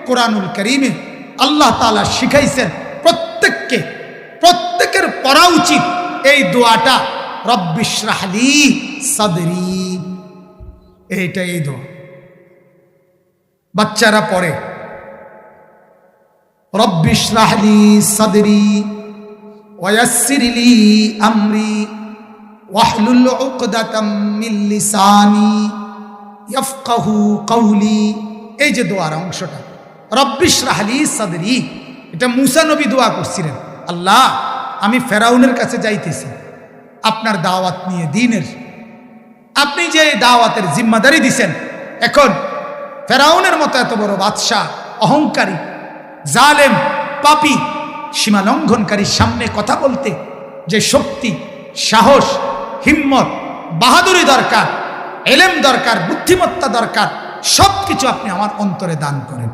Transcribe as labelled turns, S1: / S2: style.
S1: কোরআনুল কারীমে আল্লাহ তাআলা শিখাইছেন প্রত্যেকের পড়া উচিত এই দোয়াটা, রব্বিশরাহ লি সাদরি। এই দোয়া বাচ্চারা পড়ে, রব্বিশরাহ লি সাদরি ওয়ায়াসসির লি আমরি ওয়াহলুল উকদাতাম মিন লিসানি ইয়াফকাহু কওলি। এই যে দোয়ার অংশটা, রব্বিশরাহ লি সাদরি, এটা মুসা নবী দোয়া করছিলেন, আল্লাহ আমি ফেরাউনের কাছে যাইতেছি আপনার দাওয়াত নিয়ে দ্বীনের, আপনি যে দাওয়াতের জিম্মাদারি দিছেন, এখন ফেরাউনের মতো এত বড় বাদশাহ, অহংকারী, জালেম, পাপী, সীমা লঙ্ঘনকারীর সামনে কথা বলতে যে শক্তি, সাহস, হিম্মত, বাহাদুরি দরকার, এলেম দরকার, বুদ্ধিমত্তা দরকার, সবকিছু আপনি আমার অন্তরে দান করেন।